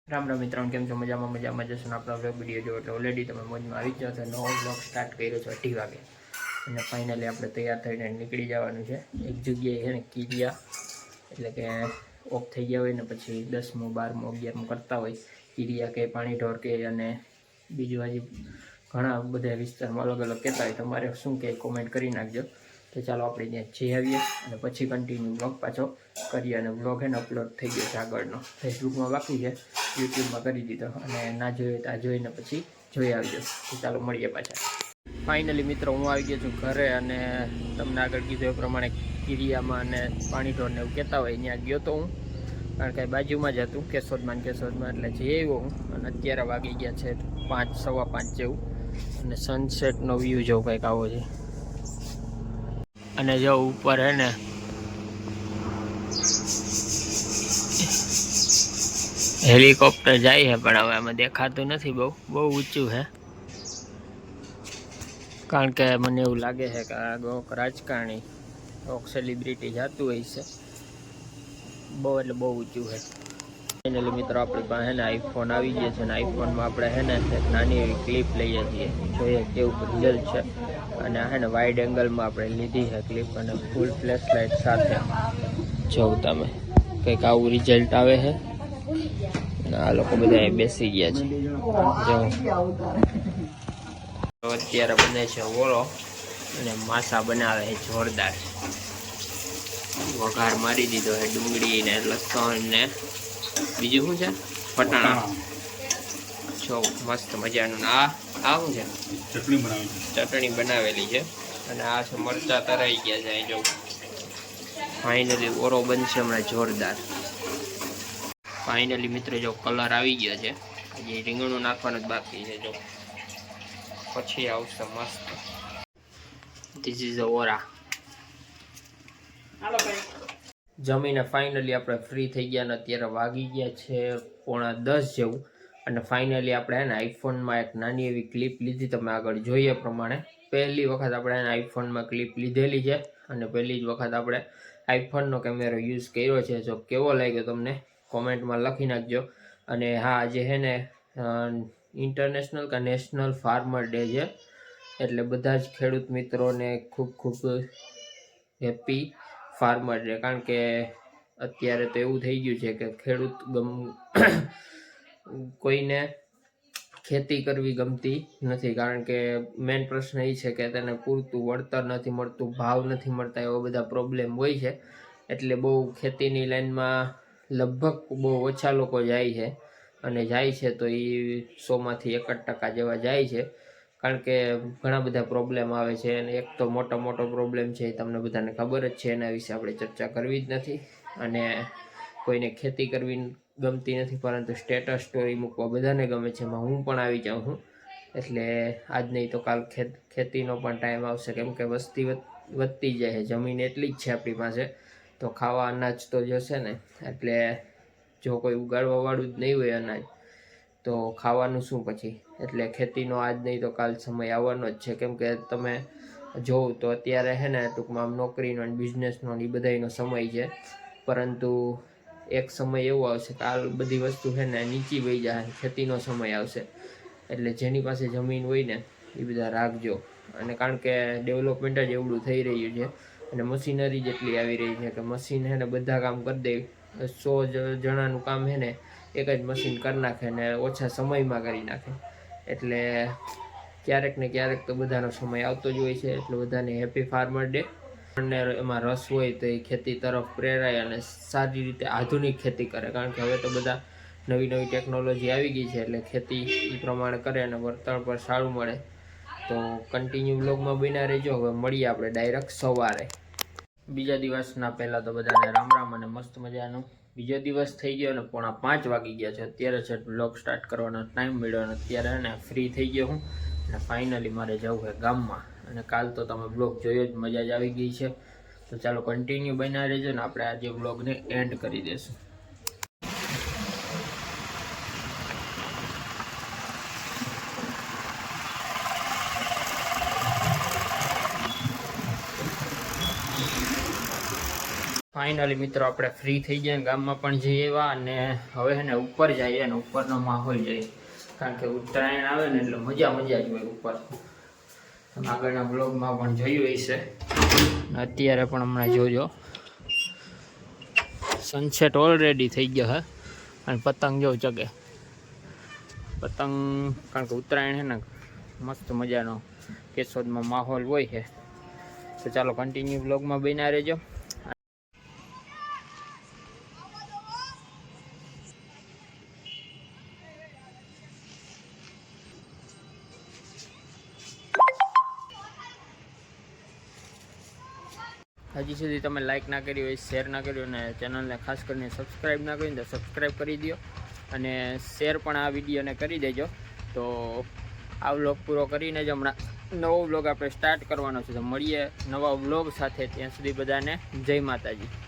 રામ રામ મિત્રો, કેમ છો? મજામાં જશો ને આપણા વ્લોગ વિડીયો જો એટલે ઓલરેડી તમે મોજમાં આવી જ જાઓ છો. નવો વ્લોગ સ્ટાર્ટ કર્યો છે 8 વાગે અને ફાઇનલી આપણે તૈયાર થઈને નીકળી જવાનું છે એક જગ્યાએ છે ને કીરિયા, એટલે કે ઓફ થઈ ગયા હોય ને પછી 10મું 12મું 11મું કરતા હોય કીરિયા કે પાણી ઢોર કે, અને બીજું હજી ઘણા બધા વિસ્તારમાં અલગ અલગ કહેતા હોય. તમારે શું કહે કોમેન્ટ કરી નાખજો. તો ચાલો આપણે ત્યાં જઈ આવીએ અને પછી કન્ટિન્યુ વ્લોગ પાછો કરીએ. અને વ્લોગ એને અપલોડ થઈ ગયો છે, આગળનો ફેસબુકમાં બાકી છે, યુટ્યુબમાં કરી દીધો, અને ના જોઈએ તો આ જોઈને પછી જોઈ આવજો. તો ચાલો મળીએ પાછા. ફાઇનલી મિત્રો હું આવી ગયો છું ઘરે, અને તમને આગળ કીધું એ પ્રમાણે કીરિયામાં અને પાણી ઢોરને એવું કહેતા હોય ત્યાં ગયો તો હું, કારણ કે બાજુમાં જ હતું કેશોદમાં એટલે જઈ આવ્યો હું. અને અત્યારે વાગી ગયા છે 5 સવા 5 જેવું, અને સનસેટનો વ્યૂ જેવો કંઈક આવો છે. અને જો ઉપર હે ને હેલિકોપ્ટર જાય છે, પણ હવે આમાં દેખાતું નથી. બહુ ઊંચું છે, કારણ કે મને એવું લાગે છે કે આ રાજકારણી સેલિબ્રિટી જતું હોય છે. બહુ ઊંચું છે. ફાઇનલી મિત્રો આપણી પાસે ને આઈફોન આવી ગયો છે, અને આઈફોનમાં આપણે છે ને એક નાની એવી ક્લિપ લઈએ છીએ, જોઈએ કેવું રિઝલ્ટ છે. અને આ છે ને વાઇડ એંગલમાં આપણે લીધી છે ક્લિપ, અને ફૂલ ફ્લેશ લાઇટ સાથે જોઉં તમે કંઈક આવું રિઝલ્ટ આવે છે. આ લોકો બધા બેસી ગયા છે. અત્યારે બને છે ઓળો, અને માસા બનાવે છે જોરદાર. વઘાર મારી દીધો છે ડુંગળી ને લસણ ને બીજું શું છે, વટાણા. જો મસ્ત મજાનું. આ શું છે? ચટણી બનાવેલી છે. અને આ છે મરચા તરાઈ ગયા છે. જો ફાઇનલી ઓરો બનશે હમણાં જોરદાર. ફાઇનલી મિત્રો જો કલર આવી ગયો છે, હજી રીંગણું નાખવાનું જ બાકી છે. જો પછી આવશે મસ્ત. ધીસ ઇઝ ઓરા. જમીને ફાઇનલી આપણે ફ્રી થઈ ગયા, ને અત્યારે વાગી ગયા છે 9:45 જેવું. અને ફાઇનલી આપણે એને આઈફોનમાં એક નાની એવી ક્લિપ લીધી. તમે આગળ જોઈએ પ્રમાણે પહેલી વખત આપણે એને આઈફોનમાં ક્લિપ લીધેલી છે, અને પહેલી જ વખત આપણે આઈફોનનો કેમેરો યુઝ કર્યો છે. જો કેવો લાગ્યો તમને કોમેન્ટમાં લખી નાખજો. અને હા, આજે છે ને ઇન્ટરનેશનલ કે નેશનલ ફાર્મર ડે છે, એટલે બધા જ ખેડૂત મિત્રોને ખૂબ હેપી ફાર્મર ડે. કારણ કે અત્યારે તો એવું થઈ ગયું છે કે કોઈને ખેતી કરવી ગમતી નથી, કારણ કે મેઇન પ્રશ્ન એ છે કે તેને પૂરતું વળતર નથી મળતું, ભાવ નથી મળતા, એવા બધા પ્રોબ્લેમ હોય છે. એટલે બહુ ખેતીની લાઈનમાં લગભગ બહુ ઓછા લોકો જાય છે, અને જાય છે તો એ 100માંથી 1% જેવા જાય છે. કારણ કે ઘણા બધા પ્રોબ્લેમ આવે છે, અને એક તો મોટો પ્રોબ્લેમ છે એ તમને બધાને ખબર જ છે, એના વિશે આપણે ચર્ચા કરવી જ નથી. અને કોઈને ખેતી કરવી ગમતી નથી, પરંતુ સ્ટેટસ સ્ટોરી મૂકવા બધાને ગમે છે, એમાં હું પણ આવી જાઉં છું. એટલે આજ નહીં તો કાલ ખેતીનો પણ ટાઈમ આવશે, કેમ કે વસ્તી વધતી જાય છે, જમીન એટલી જ છે આપણી પાસે, તો ખાવા અનાજ તો જશે ને. એટલે જો કોઈ ઉગાડવાવાળું જ નહીં હોય અનાજ, તો ખાવાનું શું પછી? એટલે ખેતીનો આજ નહીં તો કાલ સમય આવવાનો જ છે. કેમ કે તમે જોઉં તો અત્યારે છે ને ટૂંકમાં નોકરીનો અને બિઝનેસનો એ બધાનો સમય છે, પરંતુ એક સમય એવો આવશે કે આ બધી વસ્તુ છે ને નીચી વહી જાય, ખેતીનો સમય આવશે. એટલે જેની પાસે જમીન હોય ને એ બધા રાખજો. અને કારણ કે ડેવલપમેન્ટ જ એવડું થઈ રહ્યું છે, અને મશીનરી જેટલી આવી રહી છે કે મશીન છે ને બધા કામ કરી દે. 100 જણાનું કામ છે ને એક જ મશીન કરી નાખે ને ઓછા સમયમાં કરી નાખે. એટલે ક્યારેક ને ક્યારેક તો બધાનો સમય આવતો જ હોય છે. એટલે બધાને હેપી ફાર્મર ડે. અને એમાં રસ હોય તો એ ખેતી તરફ પ્રેરાય અને સારી રીતે આધુનિક ખેતી કરે, કારણ કે હવે તો બધા નવી ટેકનોલોજી આવી ગઈ છે, એટલે ખેતી એ પ્રમાણે કરે અને વળતર પર સારું મળે. તો કન્ટિન્યુ બ્લોગમાં બન્યા રહેજો. હવે મળીએ આપણે ડાયરેક્ટ સવારે. બીજા દિવસના પહેલાં તો બધાને રામ રામ, અને મસ્ત મજાનું બીજો દિવસ થઈ ગયો, અને 4:45 વાગી ગયા છે. અત્યારે છે બ્લોગ સ્ટાર્ટ કરવાનો ટાઈમ મળ્યો, અને અત્યારે ને ફ્રી થઈ ગયો હું, અને ફાઇનલી મારે જવું છે ગામમાં. અને કાલ તો તમે બ્લોગ જોયો જ, મજા જ આવી ગઈ છે. તો ચાલો કન્ટિન્યુ બન્યા રહેજો, ને આપણે આજે બ્લોગને એન્ડ કરી દઈશું. ફાઇનલી મિત્રો આપણે ફ્રી થઈ ગયા, ગામમાં પણ જઈએ એવા, અને હવે છે ને ઉપર જઈએ અને ઉપરનો માહોલ જોઈએ, કારણ કે ઉત્તરાયણ આવે ને એટલે મજા જ હોય ઉપર. તમે આગળના બ્લોગમાં પણ જોયું હશે. અત્યારે પણ હમણાં જોજો સનસેટ ઓલરેડી થઈ ગયો હે, અને પતંગ જો ચગે પતંગ, કારણ કે ઉત્તરાયણ છે ને મસ્ત મજાનો કેશોદમાં માહોલ હોય છે. તો ચાલો કન્ટિન્યુ બ્લોગમાં બન્યા રહેજો. હજી સુધી તમે લાઇક ના કરી હોય, શેર ના કર્યો, અને ચેનલને ખાસ કરીને સબસ્ક્રાઈબ ના કરી તો સબસ્ક્રાઈબ કરી દો, અને શેર પણ આ વિડીયોને કરી દેજો. તો આ વ્લોગ પૂરો કરીને જ હમણાં નવો વ્લોગ આપણે સ્ટાર્ટ કરવાનો છે. તો મળીએ નવા વ્લોગ સાથે, ત્યાં સુધી બધાને જય માતાજી.